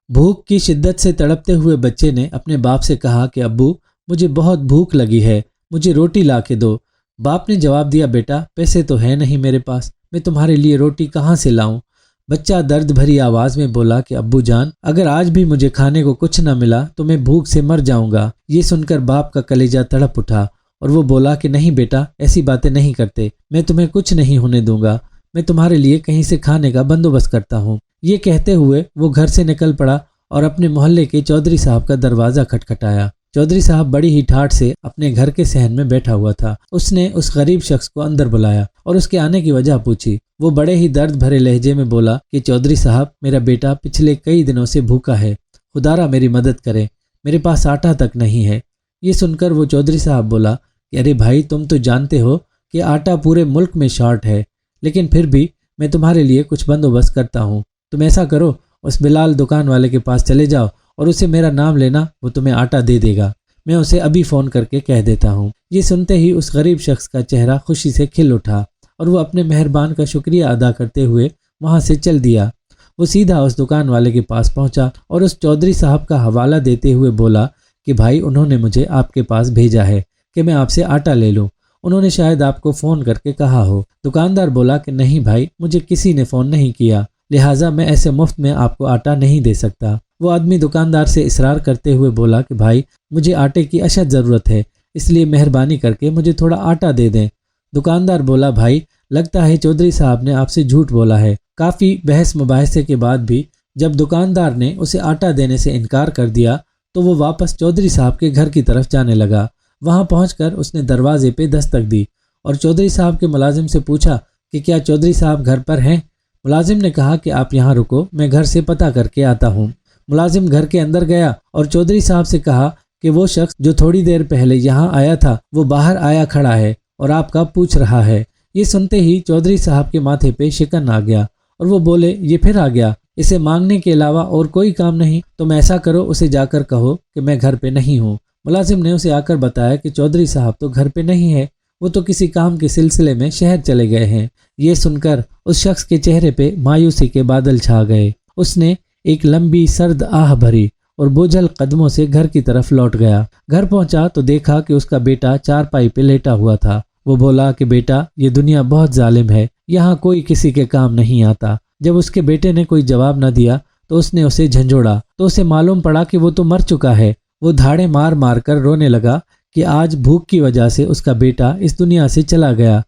بھوک کی شدت سے تڑپتے ہوئے بچے نے اپنے باپ سے کہا کہ ابو مجھے بہت بھوک لگی ہے، مجھے روٹی لا کے دو۔ باپ نے جواب دیا، بیٹا پیسے تو ہے نہیں میرے پاس، میں تمہارے لیے روٹی کہاں سے لاؤں؟ بچہ درد بھری آواز میں بولا کہ ابو جان، اگر آج بھی مجھے کھانے کو کچھ نہ ملا تو میں بھوک سے مر جاؤں گا۔ یہ سن کر باپ کا کلیجہ تڑپ اٹھا اور وہ بولا کہ نہیں بیٹا، ایسی باتیں نہیں کرتے، میں تمہیں کچھ نہیں ہونے دوں گا، میں تمہارے لیے کہیں سے کھانے کا بندوبست کرتا ہوں۔ یہ کہتے ہوئے وہ گھر سے نکل پڑا اور اپنے محلے کے چودھری صاحب کا دروازہ کھٹکھٹایا۔ چودھری صاحب بڑی ہی ٹھاٹھ سے اپنے گھر کے صحن میں بیٹھا ہوا تھا۔ اس نے اس غریب شخص کو اندر بلایا اور اس کے آنے کی وجہ پوچھی۔ وہ بڑے ہی درد بھرے لہجے میں بولا کہ چودھری صاحب، میرا بیٹا پچھلے کئی دنوں سے بھوکا ہے، خدا را میری مدد کرے، میرے پاس آٹا تک نہیں ہے۔ یہ سن کر وہ چودھری صاحب بولا کہ ارے بھائی، تم تو جانتے ہو کہ آٹا پورے ملک میں شارٹ ہے، لیکن پھر بھی میں تمہارے لیے کچھ بندوبست کرتا ہوں۔ تم ایسا کرو، اس بلال دکان والے کے پاس چلے جاؤ اور اسے میرا نام لینا، وہ تمہیں آٹا دے دے گا، میں اسے ابھی فون کر کے کہہ دیتا ہوں۔ یہ سنتے ہی اس غریب شخص کا چہرہ خوشی سے کھل اٹھا اور وہ اپنے مہربان کا شکریہ ادا کرتے ہوئے وہاں سے چل دیا۔ وہ سیدھا اس دکان والے کے پاس پہنچا اور اس چودھری صاحب کا حوالہ دیتے ہوئے بولا کہ بھائی، انہوں نے مجھے آپ کے پاس بھیجا ہے کہ میں آپ سے آٹا لے لوں، انہوں نے شاید آپ کو فون کر کے کہا ہو۔ دکاندار بولا کہ نہیں بھائی، مجھے کسی نے فون نہیں کیا، لہٰذا میں ایسے مفت میں آپ کو آٹا نہیں دے سکتا۔ وہ آدمی دکاندار سے اصرار کرتے ہوئے بولا کہ بھائی، مجھے آٹے کی اشد ضرورت ہے، اس لیے مہربانی کر کے مجھے تھوڑا آٹا دے دیں۔ دکاندار بولا، بھائی لگتا ہے چودھری صاحب نے آپ سے جھوٹ بولا ہے۔ کافی بحث مباحثے کے بعد بھی جب دکاندار نے اسے آٹا دینے سے انکار کر دیا تو وہ واپس چودھری صاحب کے گھر کی طرف جانے لگا۔ وہاں پہنچ کر اس نے دروازے پہ دستک دی اور چودھری صاحب کے ملازم سے پوچھا کہ کیا چودھری صاحب گھر پر ہیں؟ ملازم نے کہا کہ آپ یہاں رکو، میں گھر سے پتہ کر کے آتا ہوں۔ ملازم گھر کے اندر گیا اور چودھری صاحب سے کہا کہ وہ شخص جو تھوڑی دیر پہلے یہاں آیا تھا وہ باہر آیا کھڑا ہے اور آپ کا پوچھ رہا ہے۔ یہ سنتے ہی چودھری صاحب کے ماتھے پہ شکن آ گیا اور وہ بولے، یہ پھر آ گیا، اسے مانگنے کے علاوہ اور کوئی کام نہیں، تم ایسا کرو اسے جا کر کہو کہ میں گھر پہ نہیں ہوں۔ ملازم نے اسے آ کر بتایا کہ چودھری صاحب تو گھر پہ نہیں ہے، وہ تو کسی کام کے سلسلے میں شہر چلے گئے ہیں۔ یہ سن کر اس شخص کے چہرے پہ مایوسی کے بادل چھا گئے۔ اس نے ایک لمبی سرد آہ بھری اور بوجھل قدموں سے گھر کی طرف لوٹ گیا۔ گھر پہنچا تو دیکھا کہ اس کا بیٹا چارپائی پہ لیٹا ہوا تھا۔ وہ بولا کہ بیٹا، یہ دنیا بہت ظالم ہے، یہاں کوئی کسی کے کام نہیں آتا۔ جب اس کے بیٹے نے کوئی جواب نہ دیا تو اس نے اسے جھنجھوڑا تو اسے معلوم پڑا کہ وہ تو مر چکا ہے۔ وہ دھاڑے مار مار کر رونے لگا کہ آج بھوک کی وجہ سے اس کا بیٹا اس دنیا سے چلا گیا۔